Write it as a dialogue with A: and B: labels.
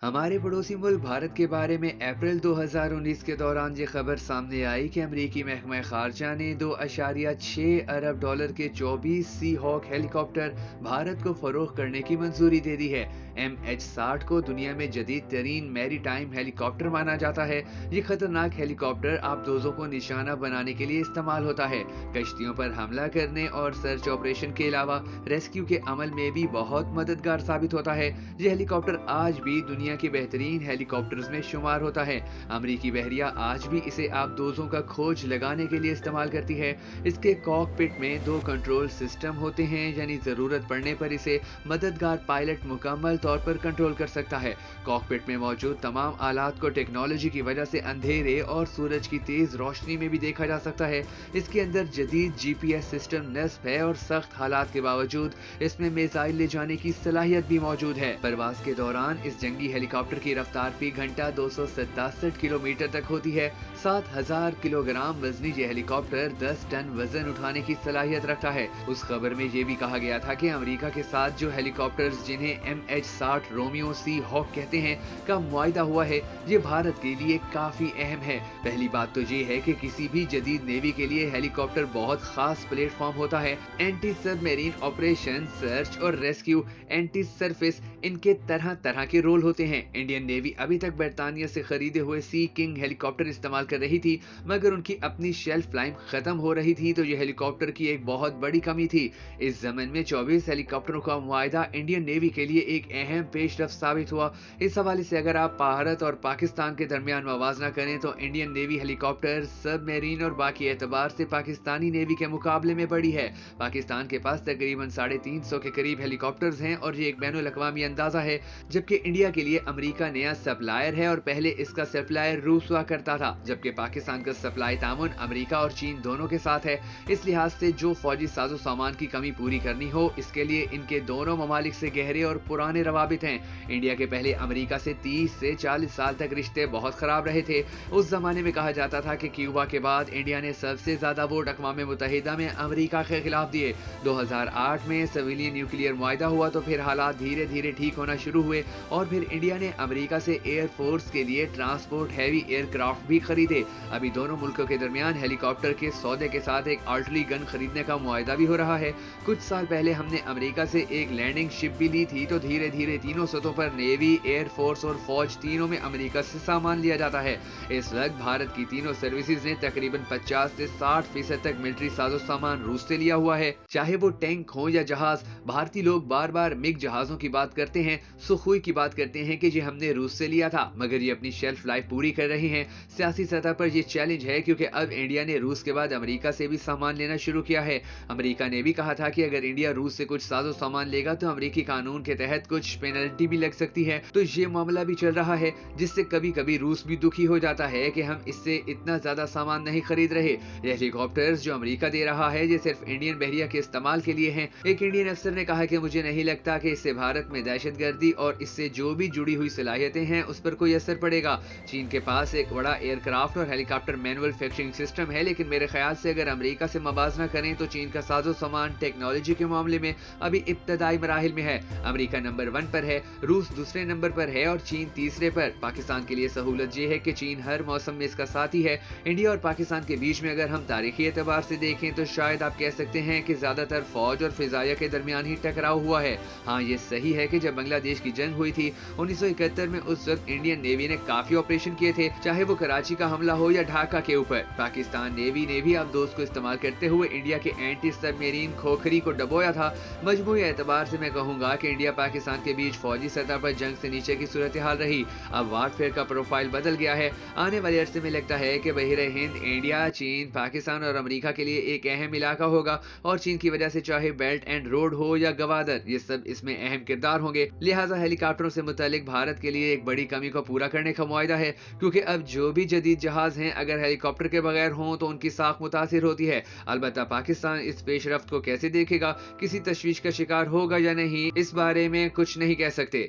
A: हमारे पड़ोसी मुल्क भारत के बारे में अप्रैल 2019 के दौरान ये खबर सामने आई कि अमरीकी महकमा खारजा ने $2.6 अरब के 24 सी हॉक हेलीकॉप्टर भारत को फरोख्त करने की मंजूरी दे दी है। MH-60 को दुनिया में जदीद तरीन मैरी टाइम हेलीकॉप्टर माना जाता है। ये खतरनाक हेलीकॉप्टर आबदोजों को निशाना बनाने के लिए इस्तेमाल होता है। कश्तियों पर हमला करने और सर्च ऑपरेशन के अलावा रेस्क्यू के अमल में भी बहुत मददगार साबित होता है। ये हेलीकॉप्टर आज भी दुनिया की बेहतरीन हेलीकॉप्टर्स में शुमार होता है। अमरीकी बहरिया आज भी इसे आबदोजों का खोज लगाने के लिए इस्तेमाल करती है। इसके कॉकपिट में 2 कंट्रोल सिस्टम होते हैं, यानी जरूरत पड़ने पर इसे मददगार पायलट मुकम्मल तौर पर कंट्रोल कर सकता है। कॉकपिट में मौजूद तमाम आलात को टेक्नोलॉजी की वजह से अंधेरे और सूरज की तेज रोशनी में भी देखा जा सकता है। इसके अंदर जदीद GPS सिस्टम नस्ब है और सख्त हालात के बावजूद इसमें मिसाइल ले जाने की सलाहियत भी मौजूद है। परवाज के दौरान इस जंगी हेलीकॉप्टर की रफ्तार फी घंटा 267 किलोमीटर तक होती है। 7000 किलोग्राम वजनी ये हेलीकॉप्टर 10 टन वजन उठाने की सलाहियत रखता है। उस खबर में ये भी कहा गया था कि अमेरिका के साथ जो हेलीकॉप्टर्स जिन्हें MH-60 रोमियो सी हॉक कहते हैं का मुआहिदा हुआ है, ये भारत के लिए काफी अहम है। पहली बात तो ये है कि किसी भी जदीद नेवी के लिए हेलीकॉप्टर बहुत खास प्लेटफॉर्म होता है। एंटी सबमरीन ऑपरेशन, सर्च और रेस्क्यू, एंटी सरफेस, इनके तरह तरह के रोल होते हैं। इंडियन नेवी अभी तक बरतानिया से खरीदे हुए सी किंग हेलीकॉप्टर इस्तेमाल कर रही थी, मगर उनकी अपनी शेल्फ लाइफ खत्म हो रही थी, तो यह हेलीकॉप्टर की एक बहुत बड़ी कमी थी। इस जमन में 24 हेलीकॉप्टरों का मुआहिदा इंडियन नेवी के लिए एक अहम पेशरफ साबित हुआ। इस हवाले से अगर आप भारत और पाकिस्तान के दरमियान मवाजना करें तो इंडियन नेवी हेलीकॉप्टर सबमरीन और बाकी एतबार से पाकिस्तानी नेवी के मुकाबले में बड़ी है। पाकिस्तान के पास तकरीबन 350 के करीब हेलीकॉप्टर्स हैं और ये एक बैनुल अक़वामी अंदाजा है, जबकि इंडिया के लिए अमेरिका नया सप्लायर है और पहले इसका सप्लायर रूस हुआ करता था, जबकि पाकिस्तान का सप्लाई तामुन अमेरिका और चीन दोनों के साथ है। इस लिहाज से जो फौजी साजो सामान की कमी पूरी करनी हो, इसके लिए इनके दोनों ममालिक से गहरे और पुराने रवाबित हैं। इंडिया के पहले अमेरिका से 30 से 40 साल तक रिश्ते बहुत खराब रहे थे। उस जमाने में कहा जाता था कि क्यूबा के बाद इंडिया ने सबसे ज्यादा वोट अक़वाम मुत्तहिदा में अमेरिका के खिलाफ दिए। 2008 में सिविलियन न्यूक्लियर मुआहिदा हुआ तो फिर हालात धीरे धीरे ठीक होना शुरू हुए और फिर इंडिया ने अमेरिका से एयर फोर्स के लिए ट्रांसपोर्ट हैवी एयरक्राफ्ट भी खरीदे। अभी दोनों मुल्कों के दरमियान हेलीकॉप्टर के सौदे के साथ एक आर्टिलरी गन खरीदने का मुआहिदा भी हो रहा है। कुछ साल पहले हमने अमेरिका से एक लैंडिंग शिप भी ली थी, तो धीरे धीरे तीनों सतहों पर नेवी, एयर फोर्स और फौज तीनों में अमेरिका से सामान लिया जाता है। इस वक्त भारत की तीनों सर्विसेज ने तकरीबन 50 से 60% तक मिलिट्री साजो सामान रूस से लिया हुआ है। चाहे वो टैंक हो या जहाज, भारतीय लोग बार बार मिग जहाजों की बात करते हैं, सुखोई की बात करते हैं कि ये हमने रूस से लिया था, मगर ये अपनी शेल्फ लाइफ पूरी कर रही हैं। सियासी सतह पर ये चैलेंज है क्योंकि अब इंडिया ने रूस के बाद अमेरिका से भी सामान लेना शुरू किया है। अमेरिका ने भी कहा था कि अगर इंडिया रूस से कुछ साजो सामान लेगा तो अमेरिकी कानून के तहत कुछ पेनल्टी भी लग सकती है। तो ये मामला भी चल रहा है, जिससे कभी कभी रूस भी दुखी हो जाता है कि हम इससे इतना ज्यादा सामान नहीं खरीद रहे। ये हेलीकॉप्टर्स जो अमेरिका दे रहा है ये सिर्फ इंडियन बहरिया के इस्तेमाल के लिए हैं। एक इंडियन अफसर ने कहा कि मुझे नहीं लगता कि इससे भारत में दहशतगर्दी और इससे जो भी जुड़ी हुई सलाहियतें हैं उस पर कोई असर पड़ेगा। चीन के पास एक बड़ा एयरक्राफ्ट और हेलीकॉप्टर मैन्युफैक्चरिंग सिस्टम है, लेकिन मेरे ख्याल से अगर अमेरिका से मवाजना करें तो चीन का साजो सामान टेक्नोलॉजी के मामले में अभी इब्तदाई मराहिल में है। अमेरिका नंबर 1 पर है, रूस दूसरे नंबर पर है और चीन तीसरे पर। पाकिस्तान के लिए सहूलत ये है कि चीन हर मौसम में इसका साथी है। इंडिया और पाकिस्तान के बीच में अगर हम तारीखी एतबार से देखें तो शायद आप कह सकते हैं कि ज्यादातर फौज और फिजाया के दरमियान ही टकराव हुआ है। हाँ, ये सही है कि जब बांग्लादेश की जंग हुई थी 1971 में, उस वक्त इंडियन नेवी ने काफी ऑपरेशन किए थे, चाहे वो कराची का हमला हो या ढाका के ऊपर। पाकिस्तान नेवी ने भी आबदोज को इस्तेमाल करते हुए इंडिया के एंटी सबमरीन खोखरी को डबोया था। मजमूई एतबार से मैं कहूंगा कि इंडिया पाकिस्तान के बीच फौजी सतह पर जंग से नीचे की सूरत हाल रही। अब वारफेयर का प्रोफाइल बदल गया है। आने वाले अरसे में लगता है कि बहिर हिंद इंडिया, चीन, पाकिस्तान और अमेरिका के लिए एक अहम इलाका होगा और चीन की वजह से चाहे बेल्ट एंड रोड हो या गवादर, ये सब इसमें अहम किरदार होंगे। लिहाजा हेलीकॉप्टरों से मुतालिक भारत के लिए एक बड़ी कमी को पूरा करने का मुआहिदा है, क्योंकि अब जो भी जदीद जहाज हैं अगर हेलीकॉप्टर के बगैर हों तो उनकी साख मुतासिर होती है। अलबत्ता पाकिस्तान इस पेशरफ्त को कैसे देखेगा, किसी तशवीश का शिकार होगा या नहीं, इस बारे में कुछ नहीं कह सकते।